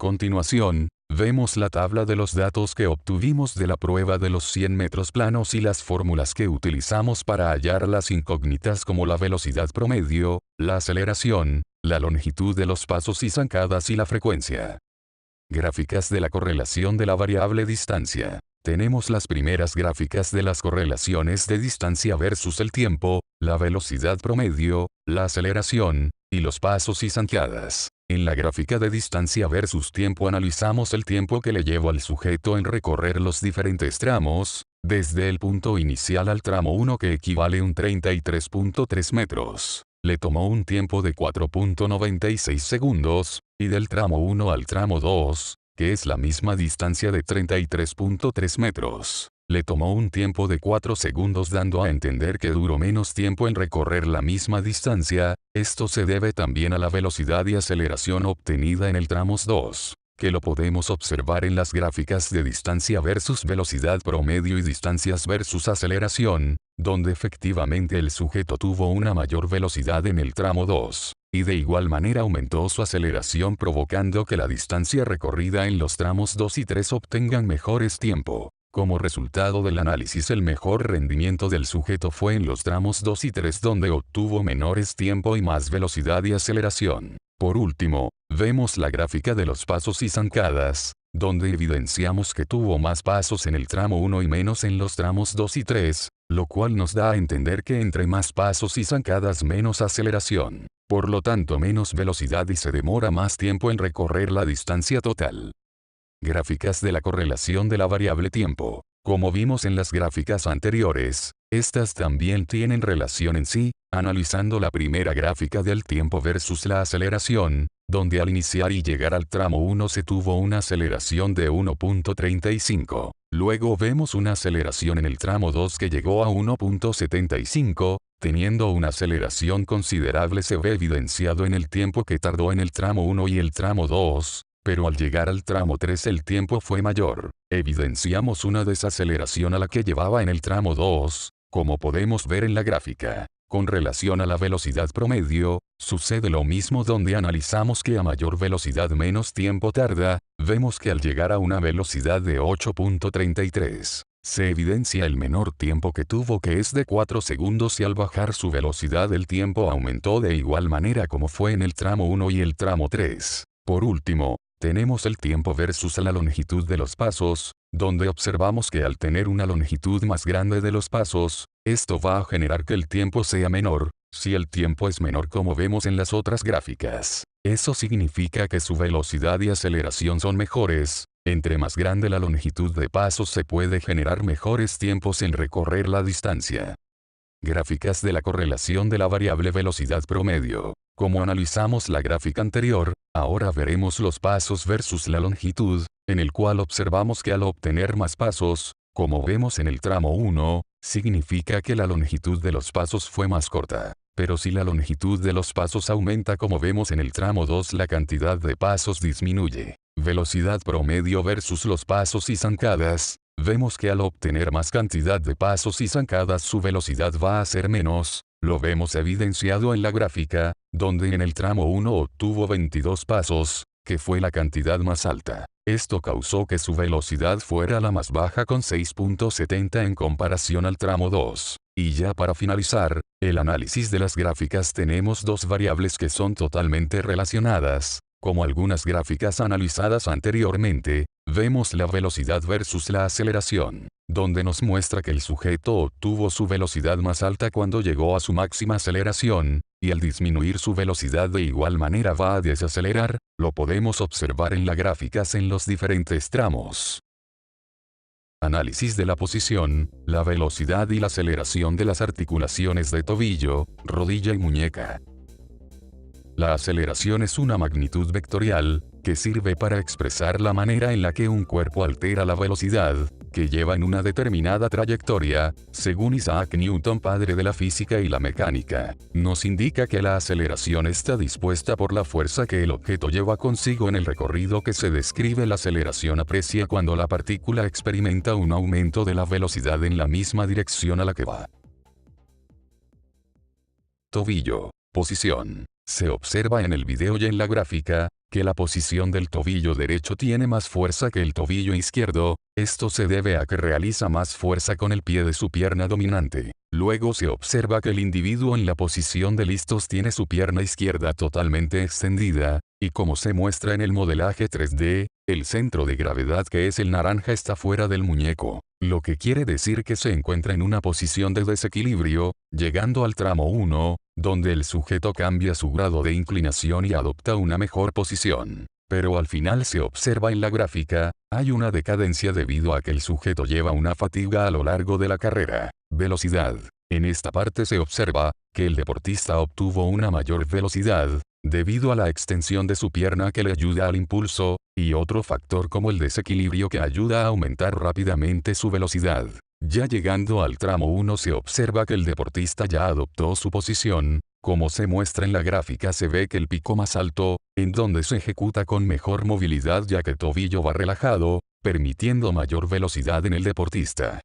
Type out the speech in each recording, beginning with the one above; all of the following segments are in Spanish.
continuación, vemos la tabla de los datos que obtuvimos de la prueba de los 100 metros planos y las fórmulas que utilizamos para hallar las incógnitas como la velocidad promedio, la aceleración, la longitud de los pasos y zancadas y la frecuencia. Gráficas de la correlación de la variable distancia. Tenemos las primeras gráficas de las correlaciones de distancia versus el tiempo, la velocidad promedio, la aceleración, y los pasos y zancadas. En la gráfica de distancia versus tiempo analizamos el tiempo que le llevó al sujeto en recorrer los diferentes tramos, desde el punto inicial al tramo 1 que equivale a un 33.3 metros. Le tomó un tiempo de 4.96 segundos, y del tramo 1 al tramo 2, que es la misma distancia de 33.3 metros. Le tomó un tiempo de 4 segundos dando a entender que duró menos tiempo en recorrer la misma distancia. Esto se debe también a la velocidad y aceleración obtenida en el tramo 2, que lo podemos observar en las gráficas de distancia versus velocidad promedio y distancias versus aceleración, donde efectivamente el sujeto tuvo una mayor velocidad en el tramo 2, y de igual manera aumentó su aceleración provocando que la distancia recorrida en los tramos 2 y 3 obtengan mejores tiempo. Como resultado del análisis, el mejor rendimiento del sujeto fue en los tramos 2 y 3 donde obtuvo menores tiempo y más velocidad y aceleración. Por último, vemos la gráfica de los pasos y zancadas, donde evidenciamos que tuvo más pasos en el tramo 1 y menos en los tramos 2 y 3, lo cual nos da a entender que entre más pasos y zancadas menos aceleración. Por lo tanto menos velocidad y se demora más tiempo en recorrer la distancia total. Gráficas de la correlación de la variable tiempo. Como vimos en las gráficas anteriores, estas también tienen relación en sí, analizando la primera gráfica del tiempo versus la aceleración, donde al iniciar y llegar al tramo 1 se tuvo una aceleración de 1.35. Luego vemos una aceleración en el tramo 2 que llegó a 1.75, teniendo una aceleración considerable se ve evidenciado en el tiempo que tardó en el tramo 1 y el tramo 2. Pero al llegar al tramo 3 el tiempo fue mayor. Evidenciamos una desaceleración a la que llevaba en el tramo 2, como podemos ver en la gráfica. Con relación a la velocidad promedio, sucede lo mismo donde analizamos que a mayor velocidad menos tiempo tarda, vemos que al llegar a una velocidad de 8.33, se evidencia el menor tiempo que tuvo que es de 4 segundos y al bajar su velocidad el tiempo aumentó de igual manera como fue en el tramo 1 y el tramo 3. Por último, tenemos el tiempo versus la longitud de los pasos, donde observamos que al tener una longitud más grande de los pasos, esto va a generar que el tiempo sea menor. Si el tiempo es menor como vemos en las otras gráficas, eso significa que su velocidad y aceleración son mejores. Entre más grande la longitud de pasos se puede generar mejores tiempos en recorrer la distancia. Gráficas de la correlación de la variable velocidad promedio. Como analizamos la gráfica anterior, ahora veremos los pasos versus la longitud, en el cual observamos que al obtener más pasos, como vemos en el tramo 1, significa que la longitud de los pasos fue más corta. Pero si la longitud de los pasos aumenta como vemos en el tramo 2 la cantidad de pasos disminuye. Velocidad promedio versus los pasos y zancadas. Vemos que al obtener más cantidad de pasos y zancadas su velocidad va a ser menos, lo vemos evidenciado en la gráfica, donde en el tramo 1 obtuvo 22 pasos, que fue la cantidad más alta. Esto causó que su velocidad fuera la más baja con 6.70 en comparación al tramo 2. Y ya para finalizar, el análisis de las gráficas tenemos dos variables que son totalmente relacionadas. Como algunas gráficas analizadas anteriormente, vemos la velocidad versus la aceleración, donde nos muestra que el sujeto obtuvo su velocidad más alta cuando llegó a su máxima aceleración, y al disminuir su velocidad de igual manera va a desacelerar, lo podemos observar en las gráficas en los diferentes tramos. Análisis de la posición, la velocidad y la aceleración de las articulaciones de tobillo, rodilla y muñeca. La aceleración es una magnitud vectorial, que sirve para expresar la manera en la que un cuerpo altera la velocidad, que lleva en una determinada trayectoria, según Isaac Newton, padre de la física y la mecánica. Nos indica que la aceleración está dispuesta por la fuerza que el objeto lleva consigo en el recorrido que se describe. La aceleración aprecia cuando la partícula experimenta un aumento de la velocidad en la misma dirección a la que va. Tobillo. Posición. Se observa en el video y en la gráfica, que la posición del tobillo derecho tiene más fuerza que el tobillo izquierdo, esto se debe a que realiza más fuerza con el pie de su pierna dominante. Luego se observa que el individuo en la posición de listos tiene su pierna izquierda totalmente extendida, y como se muestra en el modelaje 3D, el centro de gravedad que es el naranja está fuera del muñeco, lo que quiere decir que se encuentra en una posición de desequilibrio, llegando al tramo 1, donde el sujeto cambia su grado de inclinación y adopta una mejor posición. Pero al final se observa en la gráfica, hay una decadencia debido a que el sujeto lleva una fatiga a lo largo de la carrera. Velocidad. En esta parte se observa, que el deportista obtuvo una mayor velocidad, debido a la extensión de su pierna que le ayuda al impulso, y otro factor como el desequilibrio que ayuda a aumentar rápidamente su velocidad. Ya llegando al tramo 1 se observa que el deportista ya adoptó su posición, como se muestra en la gráfica se ve que el pico más alto, en donde se ejecuta con mejor movilidad ya que el tobillo va relajado, permitiendo mayor velocidad en el deportista.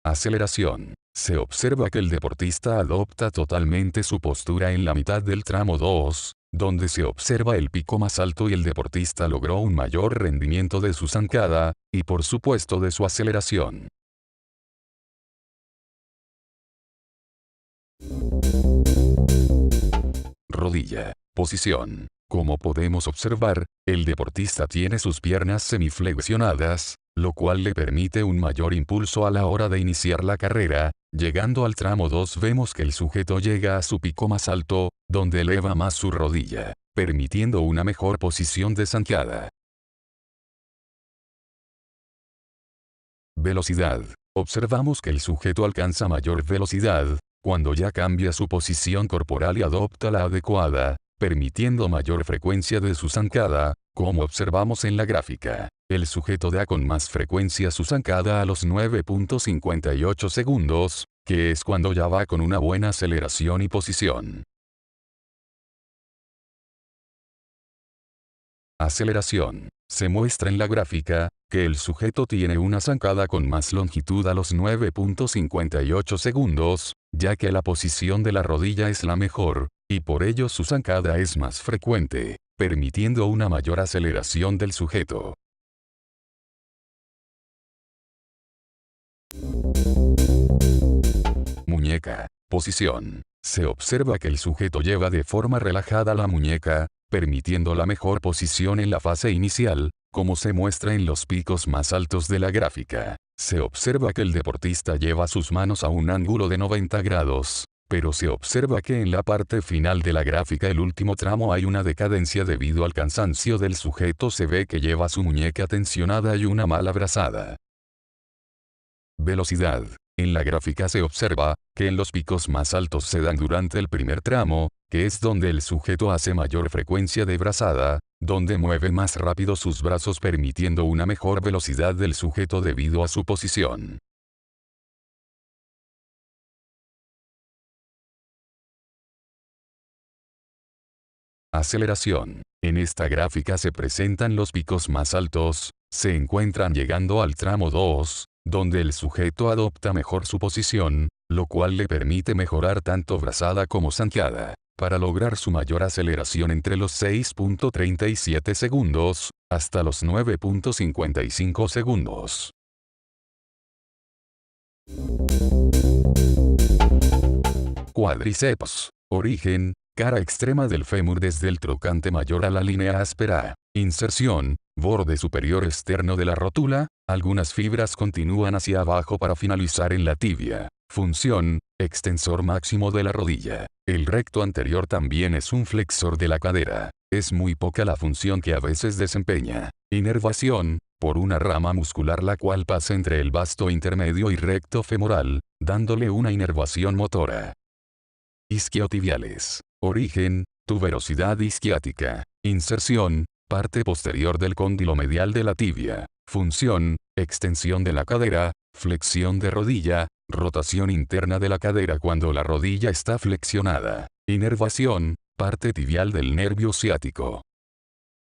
Aceleración. Se observa que el deportista adopta totalmente su postura en la mitad del tramo 2, donde se observa el pico más alto y el deportista logró un mayor rendimiento de su zancada, y por supuesto de su aceleración. Rodilla. Posición. Como podemos observar, el deportista tiene sus piernas semiflexionadas, lo cual le permite un mayor impulso a la hora de iniciar la carrera. Llegando al tramo 2 vemos que el sujeto llega a su pico más alto, donde eleva más su rodilla, permitiendo una mejor posición de zancada. Velocidad. Observamos que el sujeto alcanza mayor velocidad, cuando ya cambia su posición corporal y adopta la adecuada, permitiendo mayor frecuencia de su zancada, como observamos en la gráfica. El sujeto da con más frecuencia su zancada a los 9.58 segundos, que es cuando ya va con una buena aceleración y posición. Aceleración. Se muestra en la gráfica, que el sujeto tiene una zancada con más longitud a los 9.58 segundos, ya que la posición de la rodilla es la mejor, y por ello su zancada es más frecuente, permitiendo una mayor aceleración del sujeto. Muñeca. Posición. Se observa que el sujeto lleva de forma relajada la muñeca, permitiendo la mejor posición en la fase inicial, como se muestra en los picos más altos de la gráfica. Se observa que el deportista lleva sus manos a un ángulo de 90 grados, pero se observa que en la parte final de la gráfica el último tramo hay una decadencia debido al cansancio del sujeto, se ve que lleva su muñeca tensionada y una mala brazada. Velocidad. En la gráfica se observa, que en los picos más altos se dan durante el primer tramo, que es donde el sujeto hace mayor frecuencia de brazada, donde mueve más rápido sus brazos permitiendo una mejor velocidad del sujeto debido a su posición. Aceleración. En esta gráfica se presentan los picos más altos, se encuentran llegando al tramo 2, donde el sujeto adopta mejor su posición, lo cual le permite mejorar tanto brazada como zancada, para lograr su mayor aceleración entre los 6.37 segundos, hasta los 9.55 segundos. Cuádriceps. Origen. Cara extrema del fémur desde el trocante mayor a la línea áspera. Inserción. Borde superior externo de la rótula. Algunas fibras continúan hacia abajo para finalizar en la tibia. Función. Extensor máximo de la rodilla. El recto anterior también es un flexor de la cadera. Es muy poca la función que a veces desempeña. Inervación. Por una rama muscular la cual pasa entre el vasto intermedio y recto femoral, dándole una inervación motora. Isquiotibiales. Origen. Tuberosidad isquiática. Inserción. Parte posterior del cóndilo medial de la tibia. Función. Extensión de la cadera. Flexión de rodilla. Rotación interna de la cadera cuando la rodilla está flexionada. Inervación. Parte tibial del nervio ciático.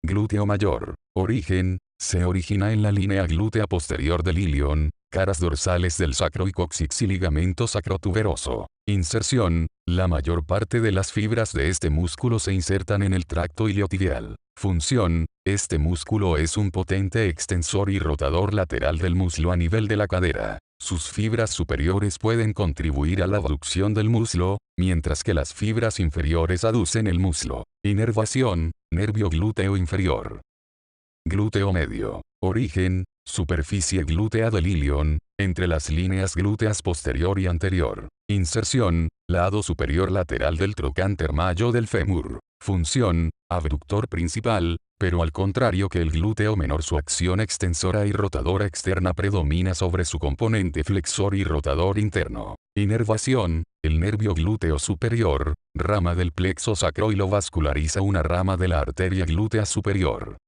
Glúteo mayor. Origen, se origina en la línea glútea posterior del ilion, caras dorsales del sacro y coxis y ligamento sacrotuberoso. Inserción, la mayor parte de las fibras de este músculo se insertan en el tracto iliotibial. Función, este músculo es un potente extensor y rotador lateral del muslo a nivel de la cadera. Sus fibras superiores pueden contribuir a la abducción del muslo, mientras que las fibras inferiores aducen el muslo. Inervación, nervio glúteo inferior. Glúteo medio. Origen, superficie glútea del ilion, entre las líneas glúteas posterior y anterior. Inserción, lado superior lateral del trocánter mayo del fémur. Función, abductor principal, pero al contrario que el glúteo menor su acción extensora y rotadora externa predomina sobre su componente flexor y rotador interno. Inervación, el nervio glúteo superior, rama del plexo sacro y lo vasculariza una rama de la arteria glútea superior.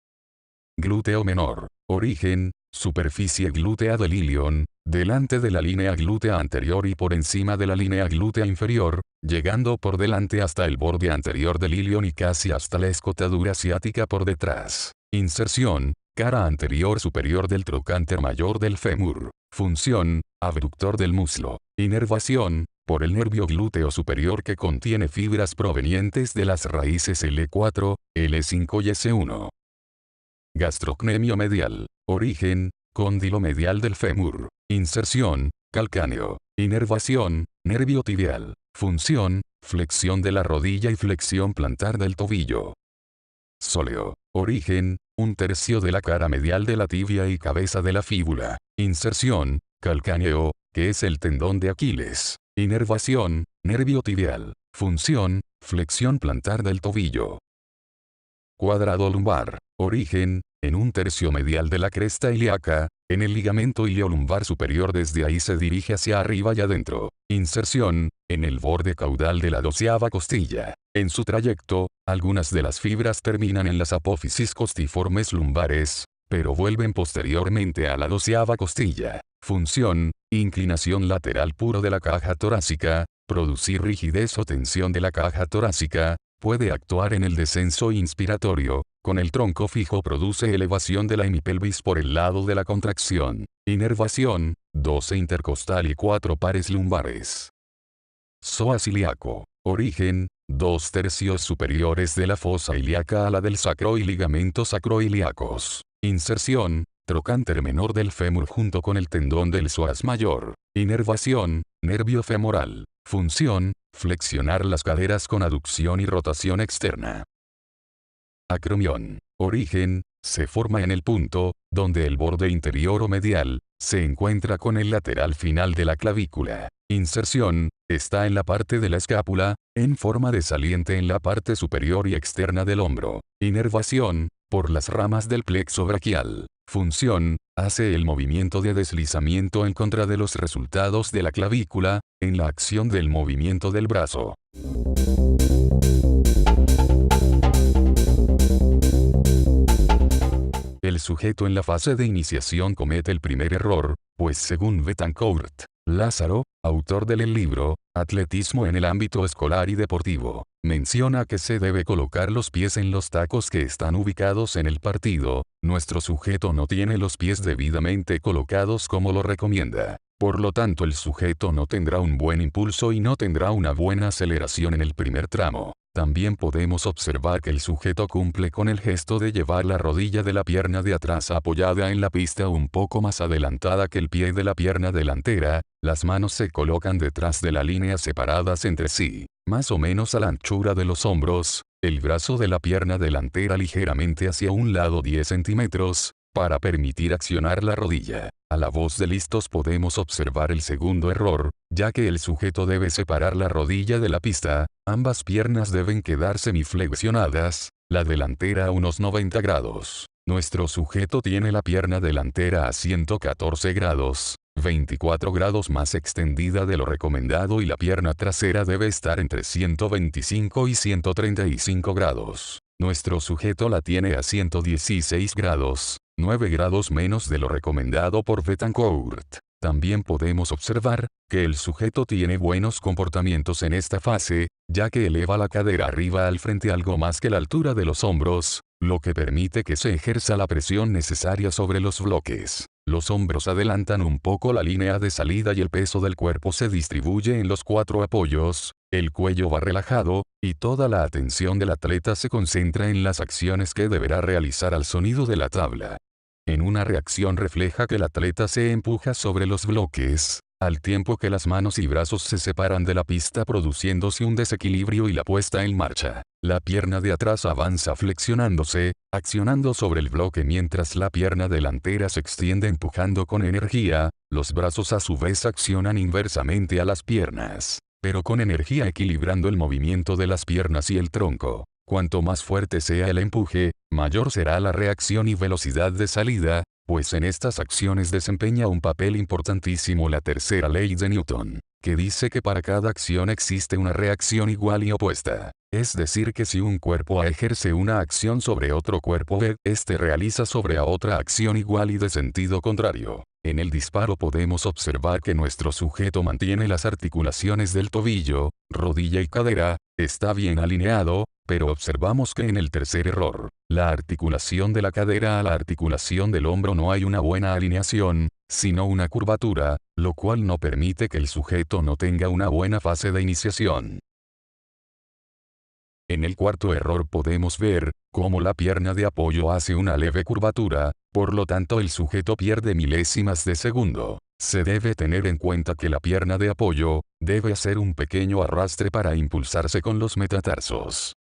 Glúteo menor. Origen, superficie glútea del ilion, delante de la línea glútea anterior y por encima de la línea glútea inferior, llegando por delante hasta el borde anterior del ilion y casi hasta la escotadura ciática por detrás. Inserción, cara anterior superior del trocánter mayor del fémur. Función, abductor del muslo. Inervación, por el nervio glúteo superior que contiene fibras provenientes de las raíces L4, L5 y S1. Gastrocnemio medial. Origen, cóndilo medial del fémur. Inserción, calcáneo. Inervación, nervio tibial. Función, flexión de la rodilla y flexión plantar del tobillo. Sóleo. Origen, un tercio de la cara medial de la tibia y cabeza de la fíbula. Inserción, calcáneo, que es el tendón de Aquiles. Inervación, nervio tibial. Función, flexión plantar del tobillo. Cuadrado lumbar. Origen, en un tercio medial de la cresta ilíaca, en el ligamento iliolumbar superior. Desde ahí se dirige hacia arriba y adentro. Inserción, en el borde caudal de la 12ª costilla. En su trayecto, algunas de las fibras terminan en las apófisis costiformes lumbares, pero vuelven posteriormente a la 12ª costilla. Función, inclinación lateral puro de la caja torácica, producir rigidez o tensión de la caja torácica. Puede actuar en el descenso inspiratorio, con el tronco fijo produce elevación de la hemipelvis por el lado de la contracción. Inervación, 12 intercostal y 4 pares lumbares. Psoas ilíaco. Origen, 2 tercios superiores de la fosa ilíaca a la del sacro y ligamentos sacroiliacos. Inserción, trocánter menor del fémur junto con el tendón del psoas mayor. Inervación, nervio femoral. Función, flexionar las caderas con aducción y rotación externa. Acromión. Origen, se forma en el punto, donde el borde interior o medial, se encuentra con el lateral final de la clavícula. Inserción, está en la parte de la escápula, en forma de saliente en la parte superior y externa del hombro. Inervación, por las ramas del plexo braquial. Función, hace el movimiento de deslizamiento en contra de los resultados de la clavícula, en la acción del movimiento del brazo. El sujeto en la fase de iniciación comete el primer error, pues según Betancourt, Lázaro, autor del libro, Atletismo en el ámbito escolar y deportivo, menciona que se debe colocar los pies en los tacos que están ubicados en el partido. Nuestro sujeto no tiene los pies debidamente colocados como lo recomienda. Por lo tanto el sujeto no tendrá un buen impulso y no tendrá una buena aceleración en el primer tramo. También podemos observar que el sujeto cumple con el gesto de llevar la rodilla de la pierna de atrás apoyada en la pista un poco más adelantada que el pie de la pierna delantera, las manos se colocan detrás de la línea separadas entre sí, más o menos a la anchura de los hombros, el brazo de la pierna delantera ligeramente hacia un lado 10 centímetros, para permitir accionar la rodilla. A la voz de listos podemos observar el segundo error, ya que el sujeto debe separar la rodilla de la pista, ambas piernas deben quedar semiflexionadas, la delantera a unos 90 grados. Nuestro sujeto tiene la pierna delantera a 114 grados, 24 grados más extendida de lo recomendado y la pierna trasera debe estar entre 125 y 135 grados. Nuestro sujeto la tiene a 116 grados, 9 grados menos de lo recomendado por Betancourt. También podemos observar que el sujeto tiene buenos comportamientos en esta fase, ya que eleva la cadera arriba al frente algo más que la altura de los hombros, lo que permite que se ejerza la presión necesaria sobre los bloques. Los hombros adelantan un poco la línea de salida y el peso del cuerpo se distribuye en los 4 apoyos, el cuello va relajado, y toda la atención del atleta se concentra en las acciones que deberá realizar al sonido de la tabla. En una reacción refleja que el atleta se empuja sobre los bloques, al tiempo que las manos y brazos se separan de la pista produciéndose un desequilibrio y la puesta en marcha. La pierna de atrás avanza flexionándose, accionando sobre el bloque mientras la pierna delantera se extiende empujando con energía, los brazos a su vez accionan inversamente a las piernas, pero con energía equilibrando el movimiento de las piernas y el tronco. Cuanto más fuerte sea el empuje, mayor será la reacción y velocidad de salida, pues en estas acciones desempeña un papel importantísimo la tercera ley de Newton, que dice que para cada acción existe una reacción igual y opuesta. Es decir que si un cuerpo A ejerce una acción sobre otro cuerpo B, este realiza sobre A otra acción igual y de sentido contrario. En el disparo podemos observar que nuestro sujeto mantiene las articulaciones del tobillo, rodilla y cadera, está bien alineado, pero observamos que en el tercer error, la articulación de la cadera a la articulación del hombro no hay una buena alineación, sino una curvatura, lo cual no permite que el sujeto no tenga una buena fase de iniciación. En el cuarto error podemos ver cómo la pierna de apoyo hace una leve curvatura, por lo tanto el sujeto pierde milésimas de segundo. Se debe tener en cuenta que la pierna de apoyo debe hacer un pequeño arrastre para impulsarse con los metatarsos.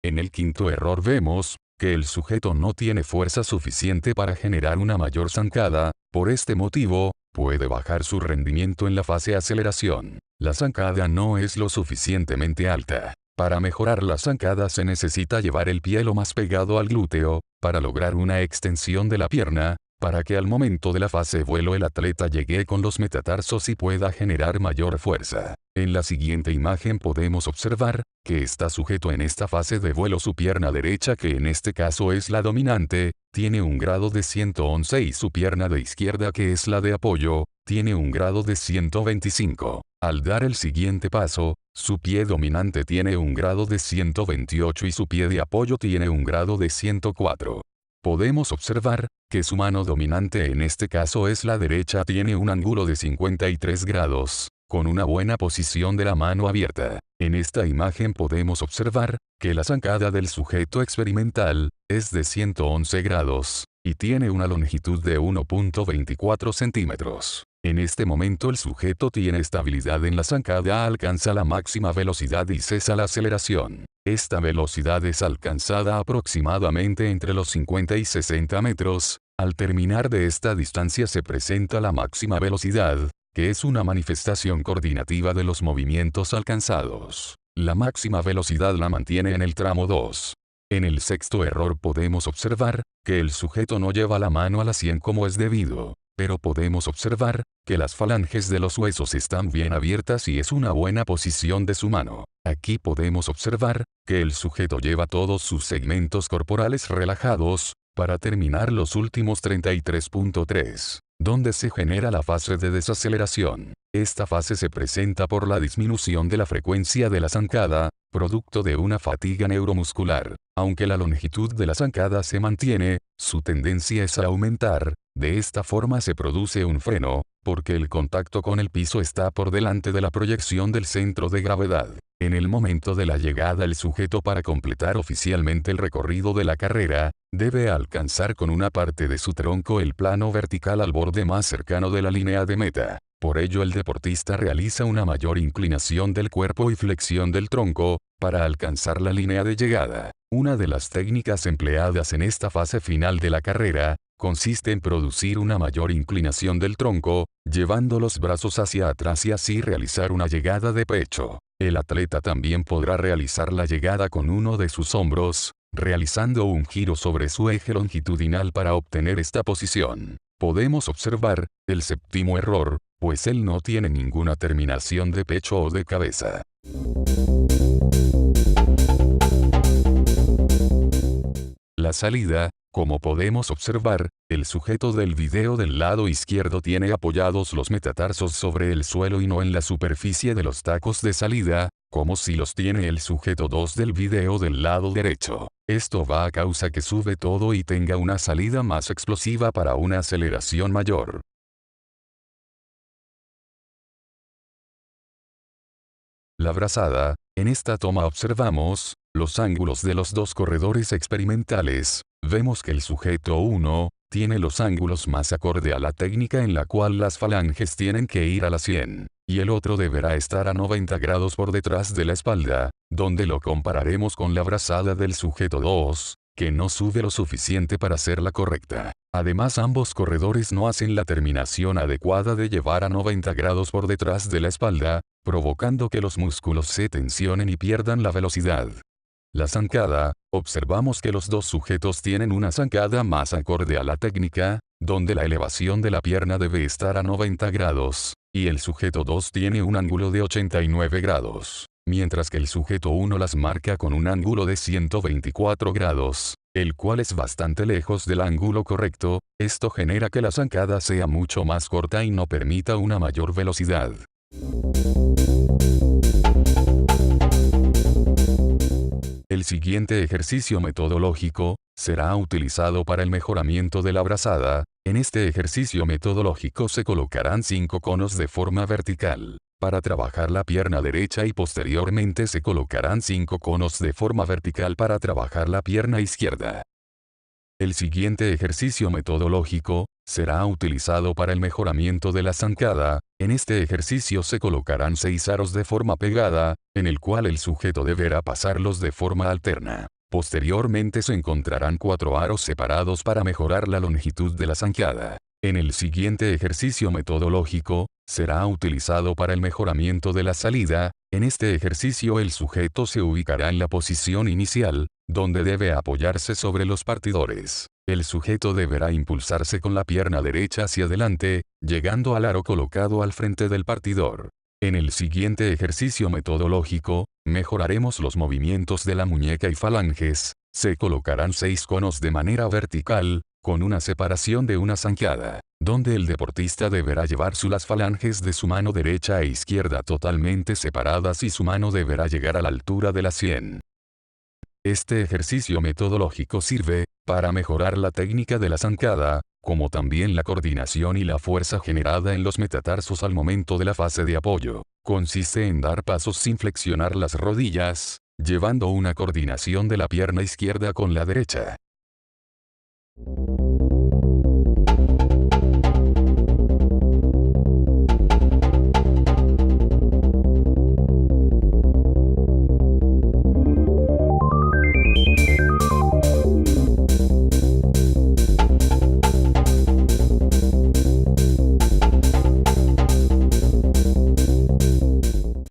En el quinto error vemos que el sujeto no tiene fuerza suficiente para generar una mayor zancada, por este motivo, puede bajar su rendimiento en la fase aceleración. La zancada no es lo suficientemente alta. Para mejorar la zancada se necesita llevar el pie lo más pegado al glúteo, para lograr una extensión de la pierna, para que al momento de la fase vuelo el atleta llegue con los metatarsos y pueda generar mayor fuerza. En la siguiente imagen podemos observar que está sujeto en esta fase de vuelo su pierna derecha, que en este caso es la dominante, tiene un grado de 111 y su pierna de izquierda, que es la de apoyo, tiene un grado de 125. Al dar el siguiente paso, su pie dominante tiene un grado de 128 y su pie de apoyo tiene un grado de 104. Podemos observar que su mano dominante en este caso es la derecha, tiene un ángulo de 53 grados, con una buena posición de la mano abierta. En esta imagen podemos observar que la zancada del sujeto experimental es de 111 grados, y tiene una longitud de 1.24 centímetros. En este momento el sujeto tiene estabilidad en la zancada, alcanza la máxima velocidad y cesa la aceleración. Esta velocidad es alcanzada aproximadamente entre los 50 y 60 metros. Al terminar de esta distancia se presenta la máxima velocidad, que es una manifestación coordinativa de los movimientos alcanzados. La máxima velocidad la mantiene en el tramo 2. En el sexto error podemos observar que el sujeto no lleva la mano a la sien como es debido, pero podemos observar que las falanges de los huesos están bien abiertas y es una buena posición de su mano. Aquí podemos observar que el sujeto lleva todos sus segmentos corporales relajados, para terminar los últimos 33.3, donde se genera la fase de desaceleración. Esta fase se presenta por la disminución de la frecuencia de la zancada, producto de una fatiga neuromuscular. Aunque la longitud de la zancada se mantiene, su tendencia es a aumentar. De esta forma se produce un freno, porque el contacto con el piso está por delante de la proyección del centro de gravedad. En el momento de la llegada el sujeto, para completar oficialmente el recorrido de la carrera, debe alcanzar con una parte de su tronco el plano vertical al borde más cercano de la línea de meta. Por ello el deportista realiza una mayor inclinación del cuerpo y flexión del tronco, para alcanzar la línea de llegada. Una de las técnicas empleadas en esta fase final de la carrera, consiste en producir una mayor inclinación del tronco, llevando los brazos hacia atrás y así realizar una llegada de pecho. El atleta también podrá realizar la llegada con uno de sus hombros, realizando un giro sobre su eje longitudinal para obtener esta posición. Podemos observar el séptimo error, pues él no tiene ninguna terminación de pecho o de cabeza. La salida, como podemos observar, el sujeto del video del lado izquierdo tiene apoyados los metatarsos sobre el suelo y no en la superficie de los tacos de salida, como si los tiene el sujeto 2 del video del lado derecho. Esto va a causa que sube todo y tenga una salida más explosiva para una aceleración mayor. La brazada. En esta toma observamos los ángulos de los dos corredores experimentales. Vemos que el sujeto 1 tiene los ángulos más acorde a la técnica en la cual las falanges tienen que ir a la 100, y el otro deberá estar a 90 grados por detrás de la espalda, donde lo compararemos con la brazada del sujeto 2, que no sube lo suficiente para ser la correcta. Además, ambos corredores no hacen la terminación adecuada de llevar a 90 grados por detrás de la espalda, provocando que los músculos se tensionen y pierdan la velocidad. La zancada. Observamos que los dos sujetos tienen una zancada más acorde a la técnica, donde la elevación de la pierna debe estar a 90 grados, y el sujeto 2 tiene un ángulo de 89 grados, mientras que el sujeto 1 las marca con un ángulo de 124 grados, el cual es bastante lejos del ángulo correcto. Esto genera que la zancada sea mucho más corta y no permita una mayor velocidad. El siguiente ejercicio metodológico será utilizado para el mejoramiento de la brazada. En este ejercicio metodológico se colocarán 5 conos de forma vertical para trabajar la pierna derecha y posteriormente se colocarán 5 conos de forma vertical para trabajar la pierna izquierda. El siguiente ejercicio metodológico será utilizado para el mejoramiento de la zancada. En este ejercicio se colocarán 6 aros de forma pegada, en el cual el sujeto deberá pasarlos de forma alterna. Posteriormente se encontrarán 4 aros separados para mejorar la longitud de la zancada. En el siguiente ejercicio metodológico, será utilizado para el mejoramiento de la salida. En este ejercicio el sujeto se ubicará en la posición inicial, donde debe apoyarse sobre los partidores. El sujeto deberá impulsarse con la pierna derecha hacia adelante, llegando al aro colocado al frente del partidor. En el siguiente ejercicio metodológico, mejoraremos los movimientos de la muñeca y falanges. Se colocarán 6 conos de manera vertical, con una separación de una zancada, donde el deportista deberá llevar las falanges de su mano derecha e izquierda totalmente separadas y su mano deberá llegar a la altura de la 100. Este ejercicio metodológico sirve para mejorar la técnica de la zancada, como también la coordinación y la fuerza generada en los metatarsos al momento de la fase de apoyo. Consiste en dar pasos sin flexionar las rodillas, llevando una coordinación de la pierna izquierda con la derecha.